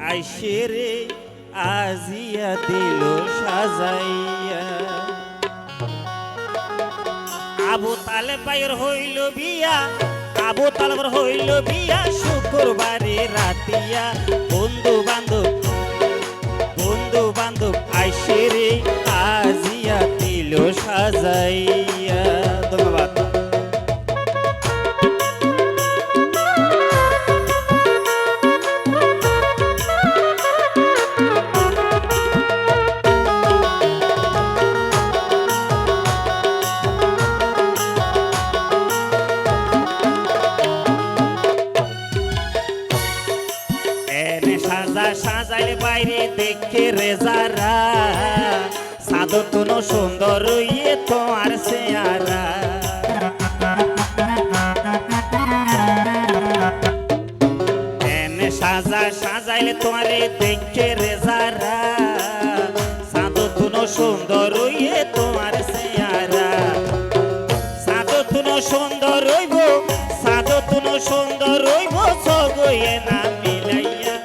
আইসে রে আজিয়া দিল সাজাইয়া। আবু তালেব ভাইয়ের হইল বিয়া, আবু তালেবের হইল বিয়া শুক্রবারে রাতিয়া। বন্ধু বান্ধব আইসে রে আজিয়া দিল সাজাইয়া। ধন্যবাদ। সাজাইলে বাইরে দেখে রেজারা, সাদর তুনো সুন্দর ইয়ে তোমার চেহারা। এনে সাজাইলে তোমারে দেখে রেজারা, সাদর তুনো সুন্দর ইয়ে তোমার চেহারা। সাদর তুনো সুন্দর রইব, সাদর তুনো সুন্দর রইব, সগইয়ে না মিলাইয়া।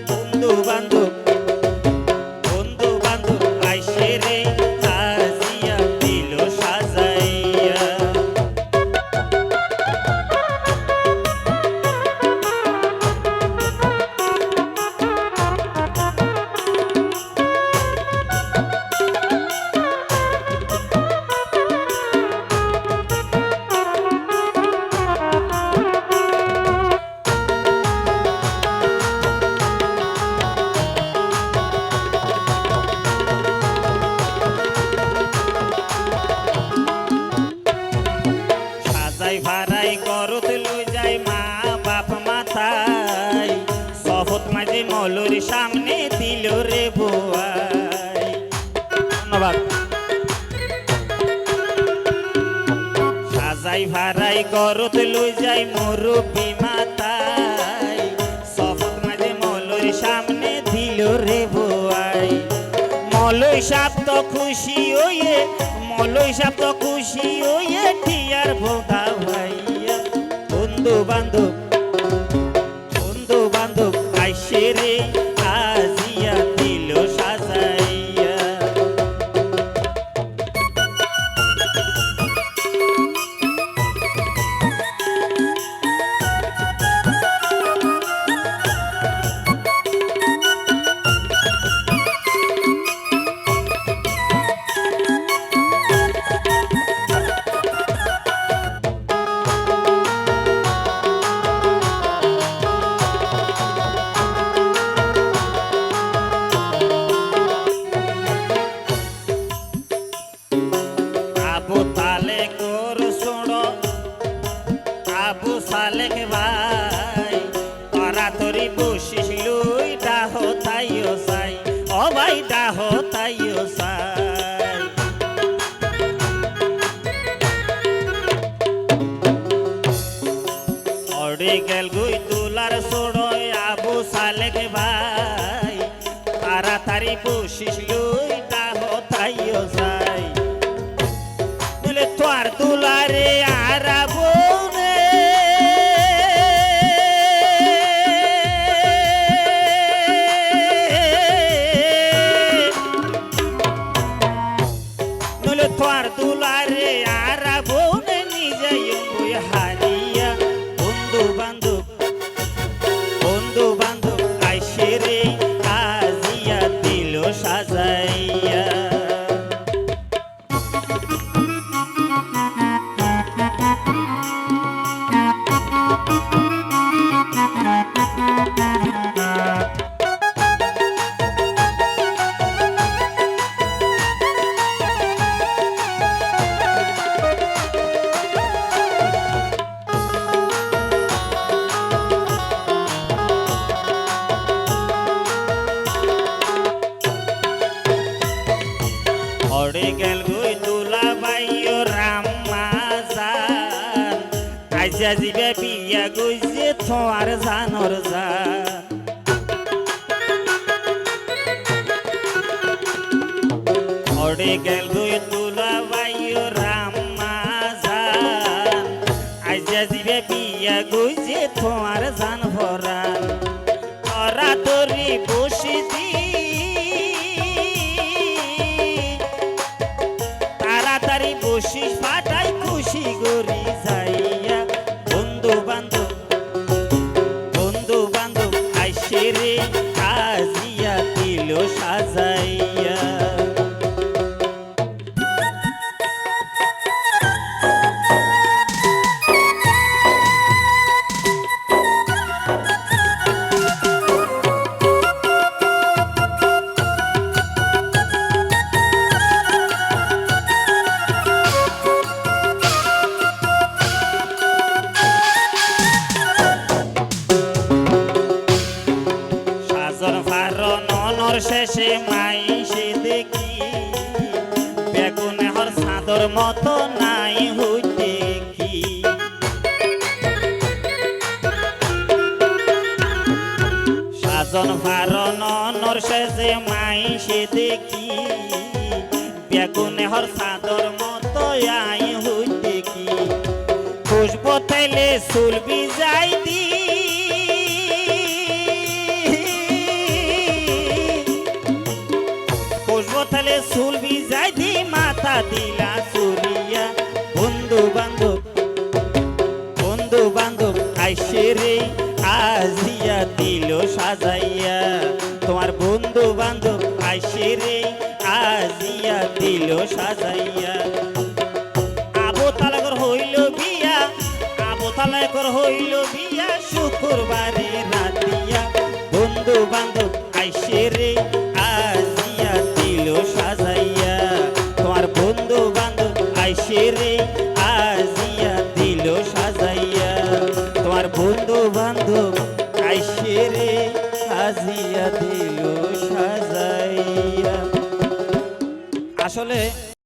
বন্ধু বান্ধব আইসে রে আজিয়া দিল সাজাইয়া। ভাড়াই করত লই যায় মা বাপ মাথায়, শপথ মাঝে মলুর সামনে দিল রে বোয়াই। ধন্যবাদ। সাজাই ভাড়াই করত লই যায় মুরব্বি মাথায়, শপথ মাঝে মলুর সামনে দিল রে বোয়াই। মলই সাপ তো খুশি হইয়ে, মলই সাপ তো খুশি হইয়ে টিয়ার ভোগা ভাইয়া। বন্ধু বান্ধব আইসে রে আজিয়া দিল সাজাইয়া। আবু সালেক ভাই তরাতরি বসিস লুই ডাহ তাইও সাই, ও ভাই ডাহ তাইও সাই। অড়ে গেল গুই তুলার সোড়য় আবু সালেক ভাই তাড়াতাড়ি বসিস লুই ডাহ তাইও সাই। বলে তোর তুলারে আরাবো তোর দুলারে আর বোনে নিজে হারিয়া। বন্ধু বান্ধব আইসে রে আজিয়া দিল সাজাইয়া। অড়ে গেল গুই তুলা বাইও রামাজান, আইসা জিবে বিয়া গইছে তোমার জানর জান। অড়ে গেল গুই তুলা বাইও রামাজান, আইসা জিবে বিয়া গইছে তোমার জান ভরান। তরা তরি রে আজিয়া দিল সাজাইয়া। শেষে মাইসে দেখি বেগুনে হর চাঁদর মতো নাই হই দেখি। সাজন ভারনর শেষে মাইসে দেখি বেগুনে হর চাঁদর মতো আই হই দেখি। খুশবো তেলে চুল বিজাই দি তাহলে চুল বিজাই দি মাথা দিলা চুরিয়া। বন্ধু বান্ধব আইসে রে আজিয়া দিল সাজাইয়া। তোমার বন্ধু বান্ধব আইসে রে আজিয়া দিল সাজাইয়া। আবু তালাকর হইল বিয়া, আবু তালাকর হইল বিয়া শুক্রবারে রাতিয়া। বন্ধু বান্ধব আইসে রে আজিয়া দিল সাজাইয়া। তোমার বন্ধু বান্ধব আইসে রে আজিয়া দিল সাজাইয়া। তোমার বন্ধু বান্ধব আইসে রে আজিয়া দিল সাজাইয়া। আসলে